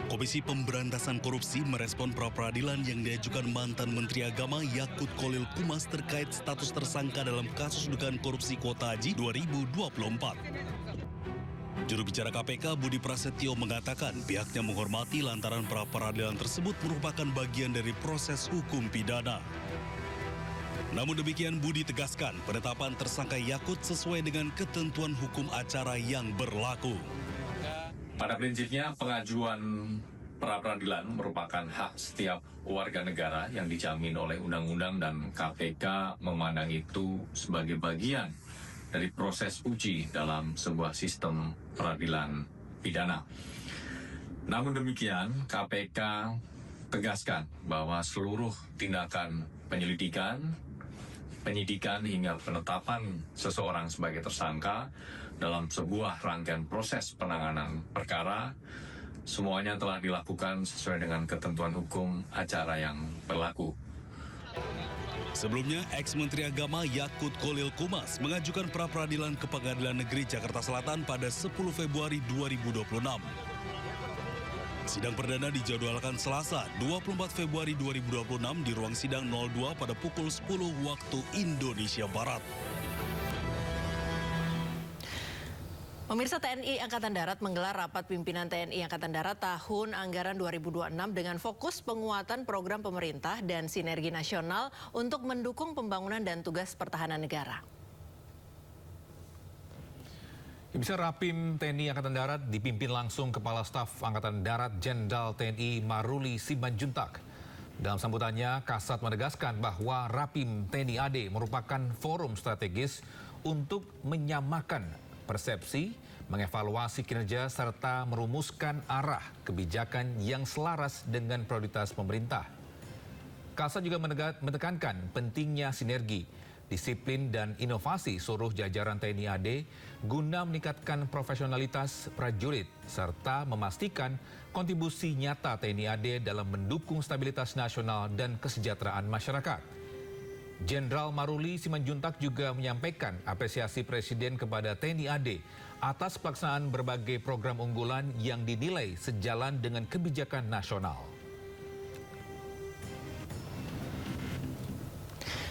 Komisi Pemberantasan Korupsi merespon pra-peradilan yang diajukan mantan Menteri Agama Yakut Kholil Qumas terkait status tersangka dalam kasus dugaan korupsi kuota haji 2024. Juru bicara KPK Budi Prasetyo mengatakan pihaknya menghormati lantaran pra-peradilan tersebut merupakan bagian dari proses hukum pidana. Namun demikian Budi tegaskan penetapan tersangka Yakut sesuai dengan ketentuan hukum acara yang berlaku. Pada prinsipnya pengajuan pra-peradilan merupakan hak setiap warga negara yang dijamin oleh undang-undang dan KPK memandang itu sebagai bagian dari proses uji dalam sebuah sistem peradilan pidana. Namun demikian KPK tegaskan bahwa seluruh tindakan penyelidikan, penyidikan hingga penetapan seseorang sebagai tersangka dalam sebuah rangkaian proses penanganan perkara semuanya telah dilakukan sesuai dengan ketentuan hukum acara yang berlaku. Sebelumnya, ex-Menteri Agama Yakut Kholil Qumas mengajukan pra-peradilan ke Pengadilan Negeri Jakarta Selatan pada 10 Februari 2026. Sidang perdana dijadwalkan Selasa 24 Februari 2026 di ruang sidang 02 pada pukul 10 waktu Indonesia Barat. Pemirsa, TNI Angkatan Darat menggelar rapat pimpinan TNI Angkatan Darat tahun anggaran 2026 dengan fokus penguatan program pemerintah dan sinergi nasional untuk mendukung pembangunan dan tugas pertahanan negara. Bisa Rapim TNI Angkatan Darat dipimpin langsung Kepala Staf Angkatan Darat Jenderal TNI Maruli Simanjuntak. Dalam sambutannya, Kasat menegaskan bahwa Rapim TNI AD merupakan forum strategis untuk menyamakan persepsi, mengevaluasi kinerja, serta merumuskan arah kebijakan yang selaras dengan prioritas pemerintah. Kasat juga menekankan pentingnya sinergi, disiplin, dan inovasi seluruh jajaran TNI AD guna meningkatkan profesionalitas prajurit, serta memastikan kontribusi nyata TNI AD dalam mendukung stabilitas nasional dan kesejahteraan masyarakat. Jenderal Maruli Simanjuntak juga menyampaikan apresiasi Presiden kepada TNI AD atas pelaksanaan berbagai program unggulan yang dinilai sejalan dengan kebijakan nasional.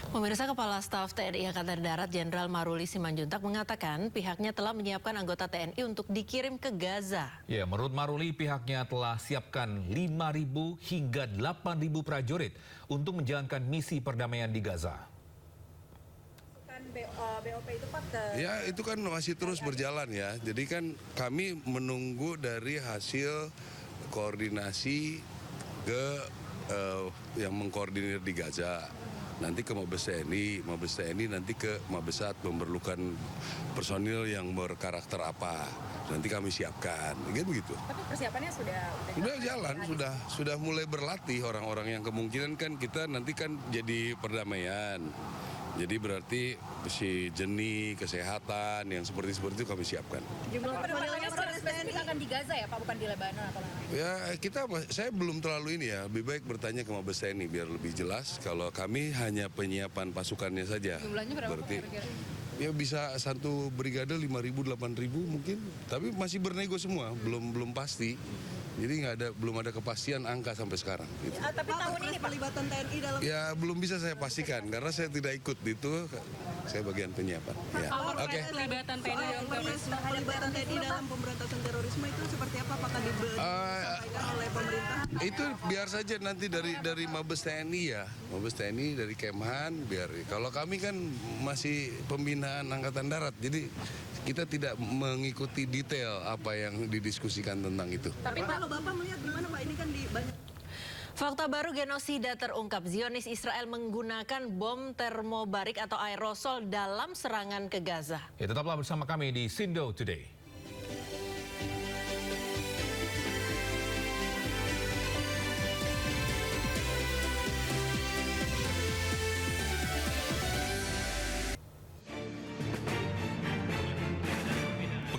Pemirsa, Kepala Staf TNI Angkatan Darat Jenderal Maruli Simanjuntak mengatakan pihaknya telah menyiapkan anggota TNI untuk dikirim ke Gaza. Ya, menurut Maruli pihaknya telah siapkan 5.000 hingga 8.000 prajurit untuk menjalankan misi perdamaian di Gaza. BOP itu Pak ya itu kan masih terus berjalan ya. Jadi kan kami menunggu dari hasil koordinasi ke yang mengkoordinir di Gaza. Nanti ke Mabes TNI nanti ke Mabesat memerlukan personil yang berkarakter apa. Nanti kami siapkan, begitu. Tapi persiapannya sudah jalan, sudah mulai berlatih orang-orang yang kemungkinan kan kita nanti kan jadi perdamaian. Jadi berarti si jeni, kesehatan, yang seperti itu kami siapkan. Jumlah personilnya spesifik akan di Gaza ya Pak, bukan di Lebanon atau mana? Ya saya belum terlalu ini ya, lebih baik bertanya ke Mabes TNI biar lebih jelas. Kalau kami hanya penyiapan pasukannya saja. Jumlahnya berapa berarti, Pak? Ya bisa satu brigade 5.000, 8.000 mungkin. Tapi masih bernego semua, belum pasti. Jadi belum ada kepastian angka sampai sekarang. Gitu. Tapi tahun ini pelibatan TNI dalam... Ya belum bisa saya pastikan karena saya tidak ikut itu. Saya bagian penyiapan. Ya. Oke. Pelibatan TNI dalam pemberantasan terorisme itu seperti apa? Apakah disampaikan oleh pemerintah? Itu biar saja nanti dari Mabes TNI ya, Mabes TNI dari Kemhan biar. Kalau kami kan masih pembinaan Angkatan Darat, jadi kita tidak mengikuti detail apa yang didiskusikan tentang itu. Tapi kalau Bapak melihat gimana Pak, ini kan di banyak... Fakta baru genosida terungkap. Zionis Israel menggunakan bom termobarik atau aerosol dalam serangan ke Gaza. Ya, tetaplah bersama kami di Sindo Today.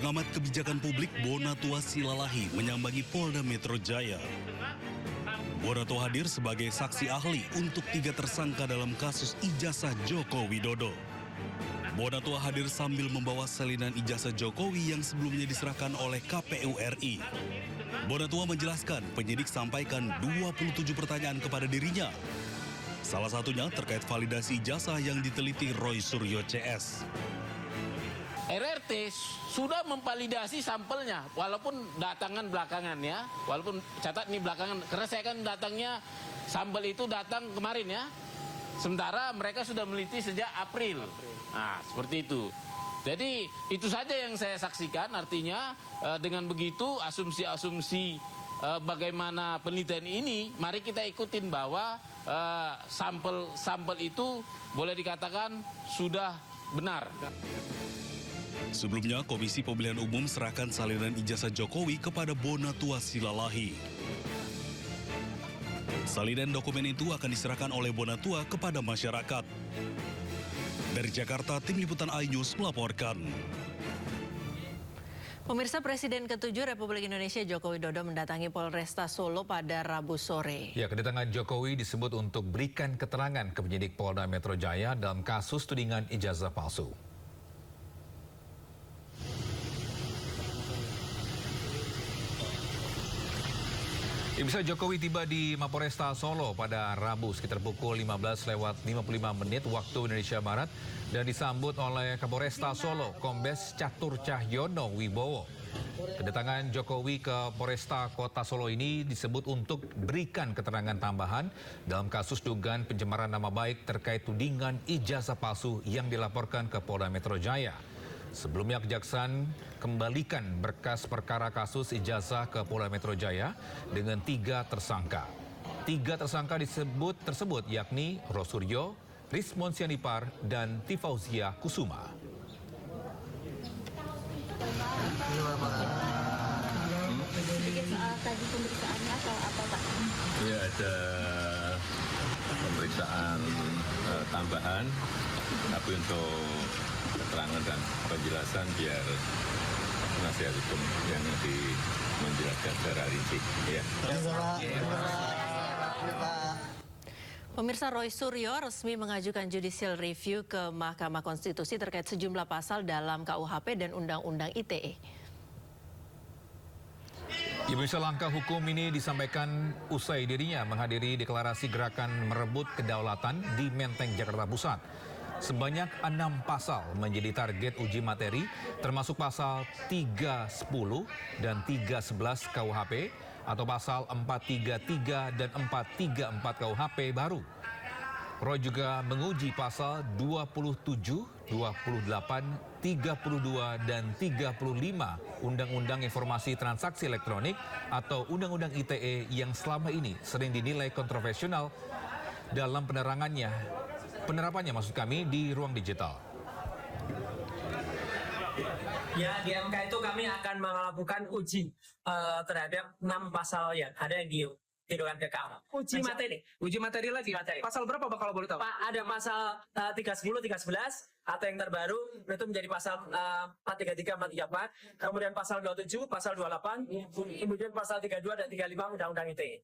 Pengamat kebijakan publik Bonatua Silalahi menyambangi Polda Metro Jaya. Bonatua hadir sebagai saksi ahli untuk 3 tersangka dalam kasus ijazah Joko Widodo. Bonatua hadir sambil membawa salinan ijazah Jokowi yang sebelumnya diserahkan oleh KPU RI. Bonatua menjelaskan penyidik sampaikan 27 pertanyaan kepada dirinya. Salah satunya terkait validasi ijazah yang diteliti Roy Suryo CS. RRT sudah memvalidasi sampelnya, walaupun datangan belakangan ya, walaupun catat ini belakangan, karena saya kan datangnya, sampel itu datang kemarin ya, sementara mereka sudah meneliti sejak April. Nah, seperti itu. Jadi itu saja yang saya saksikan, artinya dengan begitu asumsi-asumsi bagaimana penelitian ini, mari kita ikutin bahwa sampel itu boleh dikatakan sudah benar. Sebelumnya, Komisi Pemilihan Umum serahkan salinan ijazah Jokowi kepada Bonatua Silalahi. Salinan dokumen itu akan diserahkan oleh Bonatua kepada masyarakat. Dari Jakarta, Tim Liputan iNews melaporkan. Pemirsa, Presiden ke-7 Republik Indonesia Joko Widodo mendatangi Polresta Solo pada Rabu sore. Ya, kedatangan Jokowi disebut untuk berikan keterangan ke penyidik Polda Metro Jaya dalam kasus tudingan ijazah palsu. Bisa Jokowi tiba di Mapolresta Solo pada Rabu sekitar pukul 15:55 waktu Indonesia Barat dan disambut oleh Kapolresta Solo Kombes Catur Cahyono Wibowo. Kedatangan Jokowi ke Polresta Kota Solo ini disebut untuk berikan keterangan tambahan dalam kasus dugaan pencemaran nama baik terkait tudingan ijazah palsu yang dilaporkan ke Polda Metro Jaya. Sebelumnya Kejaksaan kembalikan berkas perkara kasus ijazah ke Polda Metro Jaya dengan 3 tersangka. 3 tersangka tersebut yakni Rosuryo, Rismon Sianipar, dan Tifauzia Kusuma. Sedikit soal tadi pemeriksaannya atau apa Pak? Ya, ada pemeriksaan tambahan, tapi untuk keterangan dan penjelasan biar penasihat hukum yang lebih menjelaskan secara rinci. Ya. Pemirsa, Roy Suryo resmi mengajukan judicial review ke Mahkamah Konstitusi terkait sejumlah pasal dalam KUHP dan Undang-Undang ITE. Pemirsa, langkah hukum ini disampaikan usai dirinya menghadiri deklarasi gerakan merebut kedaulatan di Menteng, Jakarta Pusat. Sebanyak 6 pasal menjadi target uji materi, termasuk pasal 310 dan 311 KUHP atau pasal 433 dan 434 KUHP baru. Roy juga menguji pasal 27, 28, 32, dan 35 Undang-Undang Informasi Transaksi Elektronik atau Undang-Undang ITE yang selama ini sering dinilai kontroversial dalam penerapannya maksud kami di ruang digital. Ya, di MK itu kami akan melakukan uji terhadap 6 pasal yang ada di Dewan PKA. Uji materi lagi. Pasal berapa Pak kalau boleh tahu? Pak, ada pasal 310, 311 atau yang terbaru itu menjadi pasal 433, 434, kemudian pasal 27, pasal 28, kemudian pasal 32 dan 35 Undang-Undang ITE.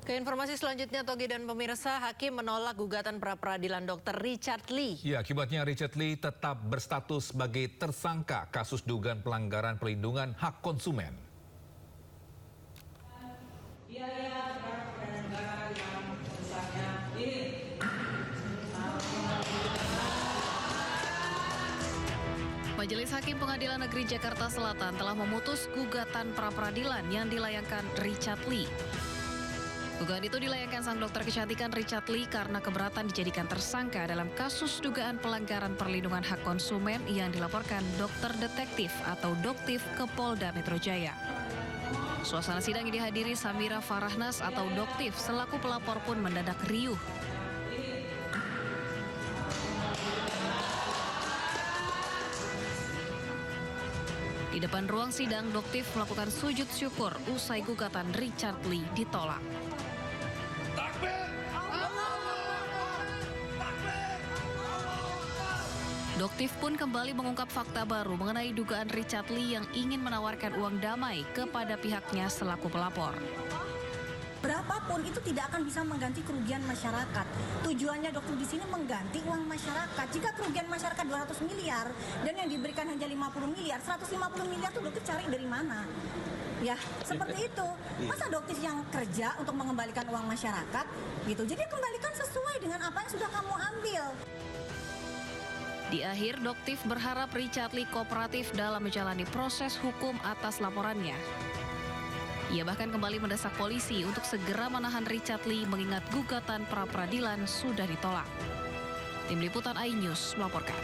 Ke informasi selanjutnya, Togi dan pemirsa, Hakim menolak gugatan pra-peradilan Dr. Richard Lee. Ya, akibatnya Richard Lee tetap berstatus sebagai tersangka kasus dugaan pelanggaran perlindungan hak konsumen. Majelis Hakim Pengadilan Negeri Jakarta Selatan telah memutus gugatan pra-peradilan yang dilayangkan Richard Lee. Gugatan itu dilayangkan sang dokter kecantikan Richard Lee karena keberatan dijadikan tersangka dalam kasus dugaan pelanggaran perlindungan hak konsumen yang dilaporkan dokter detektif atau Doktif ke Polda Metro Jaya. Suasana sidang yang dihadiri Samira Farahnas atau Doktif selaku pelapor pun mendadak riuh. Di depan ruang sidang, Doktif melakukan sujud syukur usai gugatan Richard Lee ditolak. Doktif pun kembali mengungkap fakta baru mengenai dugaan Richard Lee yang ingin menawarkan uang damai kepada pihaknya selaku pelapor. berapapun itu tidak akan bisa mengganti kerugian masyarakat. Tujuannya dokter di sini mengganti uang masyarakat. Jika kerugian masyarakat 200 miliar dan yang diberikan hanya 50 miliar, 150 miliar itu dokter cari dari mana? Ya, seperti itu. Masa dokter yang kerja untuk mengembalikan uang masyarakat gitu. Jadi kembalikan sesuai dengan apa yang sudah kamu ambil. Di akhir, Doktif berharap Richard Lee kooperatif dalam menjalani proses hukum atas laporannya. Ia bahkan kembali mendesak polisi untuk segera menahan Richard Lee mengingat gugatan pra-peradilan sudah ditolak. Tim Liputan iNews melaporkan.